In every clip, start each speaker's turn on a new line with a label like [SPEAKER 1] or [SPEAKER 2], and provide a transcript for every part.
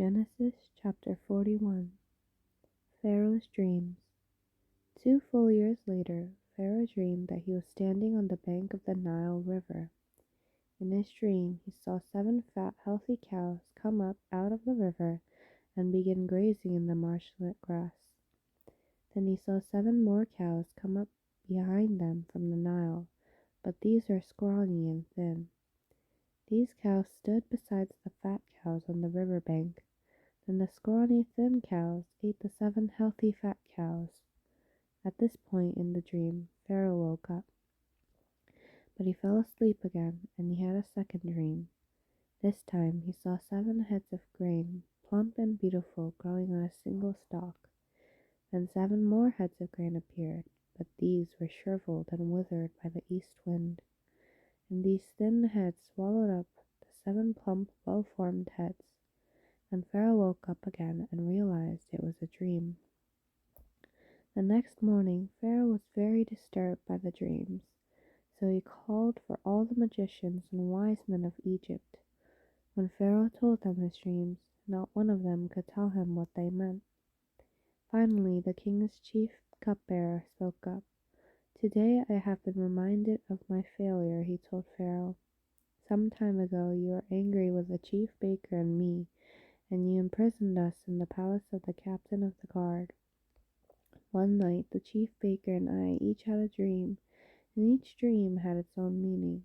[SPEAKER 1] Genesis chapter 41. Pharaoh's dreams. 2 full years later, Pharaoh dreamed that he was standing on the bank of the Nile River. In his dream, he saw 7 fat, healthy cows come up out of the river and begin grazing in the marshlet grass. Then he saw 7 more cows come up behind them from the Nile, but these are scrawny and thin. These cows stood beside the fat cows on the river bank. Then the scrawny, thin cows ate the 7 healthy, fat cows. At this point in the dream, Pharaoh woke up. But he fell asleep again, and he had a second dream. This time he saw 7 heads of grain, plump and beautiful, growing on a single stalk. Then 7 more heads of grain appeared, but these were shriveled and withered by the east wind. And these thin heads swallowed up the 7 plump, well-formed heads. And Pharaoh woke up again and realized it was a dream. The next morning, Pharaoh was very disturbed by the dreams, so he called for all the magicians and wise men of Egypt. When Pharaoh told them his dreams, not one of them could tell him what they meant. Finally, the king's chief cupbearer spoke up. "Today I have been reminded of my failure," he told Pharaoh. "Some time ago you were angry with the chief baker and me, and you imprisoned us in the palace of the captain of the guard. One night the chief baker and I each had a dream, and each dream had its own meaning.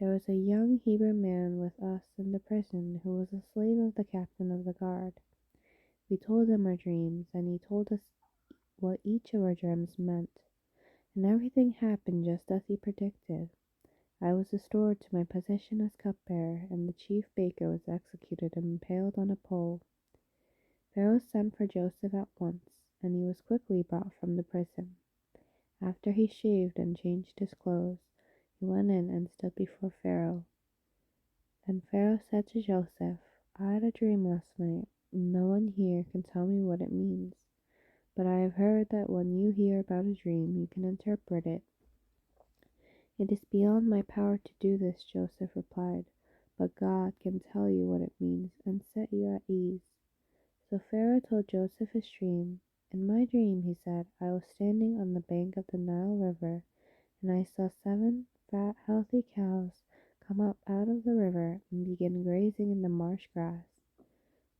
[SPEAKER 1] There was a young Hebrew man with us in the prison who was a slave of the captain of the guard. We told him our dreams, and he told us what each of our dreams meant, and everything happened just as he predicted. I was restored to my position as cupbearer, and the chief baker was executed and impaled on a pole. Pharaoh sent for Joseph at once, and he was quickly brought from the prison. After he shaved and changed his clothes, he went in and stood before Pharaoh. Then Pharaoh said to Joseph, "I had a dream last night, and no one here can tell me what it means. But I have heard that when you hear about a dream, you can interpret it." "It is beyond my power to do this," Joseph replied, "but God can tell you what it means and set you at ease." So Pharaoh told Joseph his dream. "In my dream," he said, "I was standing on the bank of the Nile River, and I saw 7 fat, healthy cows come up out of the river and begin grazing in the marsh grass.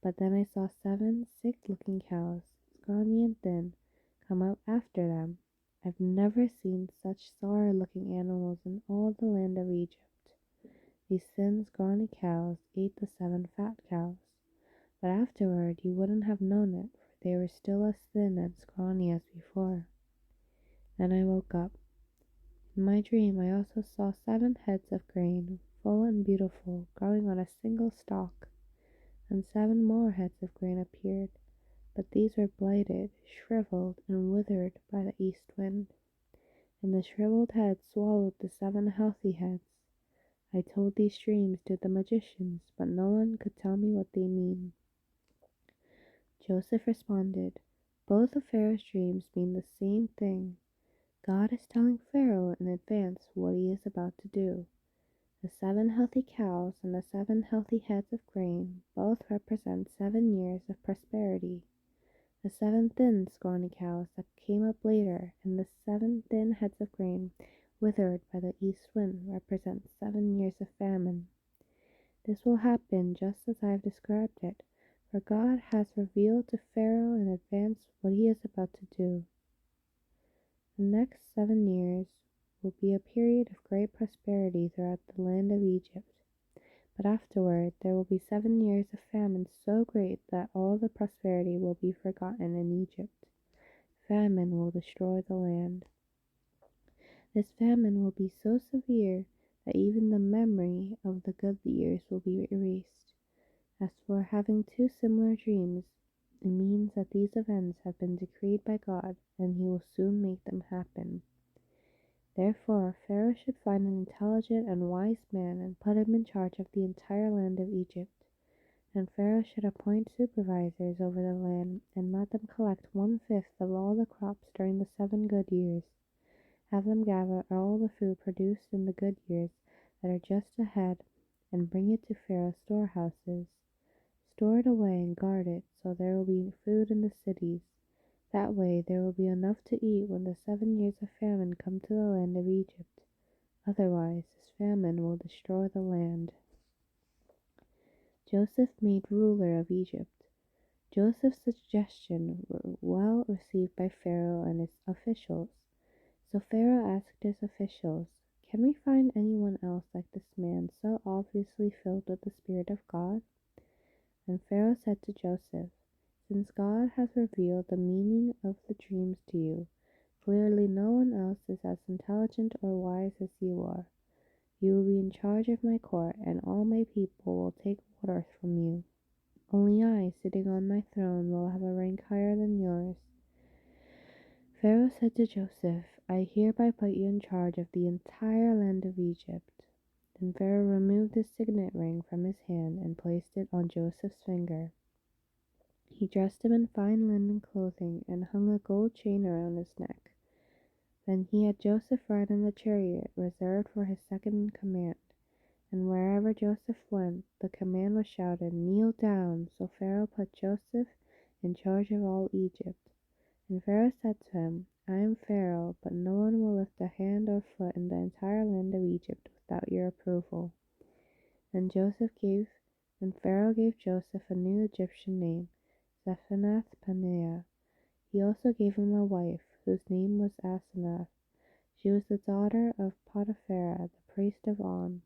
[SPEAKER 1] But then I saw 7 sick-looking cows, scrawny and thin, come up after them. I've never seen such sorry-looking animals in all the land of Egypt. These thin, scrawny cows ate the 7 fat cows. But afterward you wouldn't have known it, for they were still as thin and scrawny as before." Then I woke up. In my dream I also saw 7 heads of grain, full and beautiful, growing on a single stalk. And 7 more heads of grain appeared, but these were blighted, shriveled, and withered by the east wind. And the shriveled heads swallowed the 7 healthy heads. I told these dreams to the magicians, but no one could tell me what they mean. Joseph responded, "Both of Pharaoh's dreams mean the same thing. God is telling Pharaoh in advance what he is about to do. The 7 healthy cows and the 7 healthy heads of grain both represent 7 years of prosperity. The 7 thin, scrawny cows that came up later and the 7 thin heads of grain withered by the east wind represent 7 years of famine. This will happen just as I have described it, for God has revealed to Pharaoh in advance what he is about to do. The next 7 years will be a period of great prosperity throughout the land of Egypt. But afterward there will be 7 years of famine so great that all the prosperity will be forgotten in Egypt. Famine will destroy the land. This famine will be so severe that even the memory of the good years will be erased. As for having 2 similar dreams, it means that these events have been decreed by God, and he will soon make them happen. Therefore, Pharaoh should find an intelligent and wise man and put him in charge of the entire land of Egypt. And Pharaoh should appoint supervisors over the land and let them collect 1/5 of all the crops during the 7 good years. Have them gather all the food produced in the good years that are just ahead and bring it to Pharaoh's storehouses. store it away and guard it so there will be food in the cities. That way there will be enough to eat when the 7 years of famine come to the land of Egypt. Otherwise, this famine will destroy the land. Joseph made ruler of Egypt. Joseph's suggestion was well received by Pharaoh and his officials. So Pharaoh asked his officials, "Can we find anyone else like this man, so obviously filled with the Spirit of God?" And Pharaoh said to Joseph, "Since God has revealed the meaning of the dreams to you, clearly no one else is as intelligent or wise as you are. You will be in charge of my court, and all my people will take orders from you. Only I, sitting on my throne, will have a rank higher than yours." Pharaoh said to Joseph, "I hereby put you in charge of the entire land of Egypt." Then Pharaoh removed his signet ring from his hand and placed it on Joseph's finger. He dressed him in fine linen clothing and hung a gold chain around his neck. Then he had Joseph ride in a chariot reserved for his second in command. And wherever Joseph went, the command was shouted, "Kneel down!" So Pharaoh put Joseph in charge of all Egypt. And Pharaoh said to him, "I am Pharaoh, but no one will lift a hand or foot in the entire land of Egypt without your approval." Then Pharaoh gave Joseph a new Egyptian name, Zephanath-Paneah. He also gave him a wife, whose name was Asenath. She was the daughter of Potiphera, the priest of On.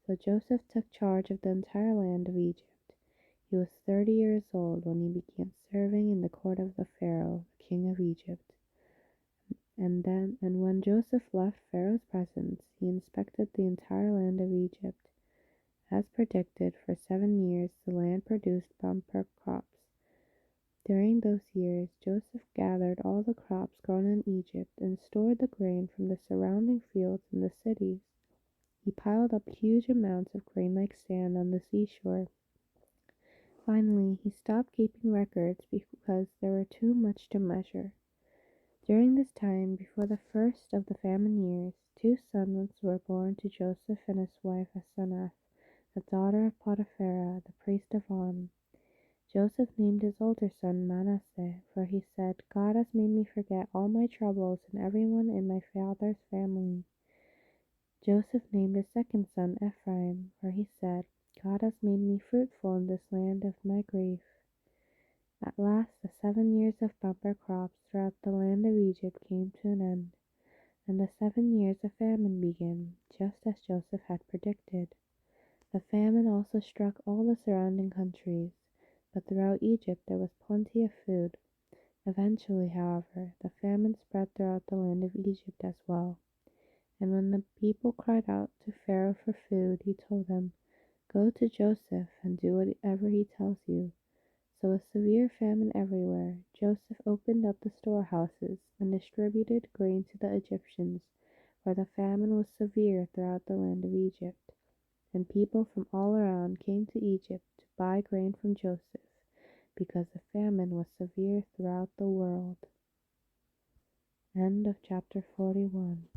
[SPEAKER 1] So Joseph took charge of the entire land of Egypt. He was 30 years old when he began serving in the court of the Pharaoh, the king of Egypt. And when Joseph left Pharaoh's presence, he inspected the entire land of Egypt. As predicted, for 7 years the land produced bumper crops. During those years, Joseph gathered all the crops grown in Egypt and stored the grain from the surrounding fields in the cities. He piled up huge amounts of grain like sand on the seashore. Finally, he stopped keeping records because there were too much to measure. During this time, before the first of the famine years, 2 sons were born to Joseph and his wife Asenath, the daughter of Potiphera, the priest of On. Joseph named his older son Manasseh, for he said, "God has made me forget all my troubles and everyone in my father's family." Joseph named his second son Ephraim, for he said, "God has made me fruitful in this land of my grief." At last the 7 years of bumper crops throughout the land of Egypt came to an end, and the 7 years of famine began, just as Joseph had predicted. The famine also struck all the surrounding countries, but throughout Egypt there was plenty of food. Eventually, however, the famine spread throughout the land of Egypt as well. And when the people cried out to Pharaoh for food, he told them, "Go to Joseph and do whatever he tells you." So with severe famine everywhere, Joseph opened up the storehouses and distributed grain to the Egyptians, for the famine was severe throughout the land of Egypt. And people from all around came to Egypt to buy grain from Joseph, because the famine was severe throughout the world. End of chapter 41.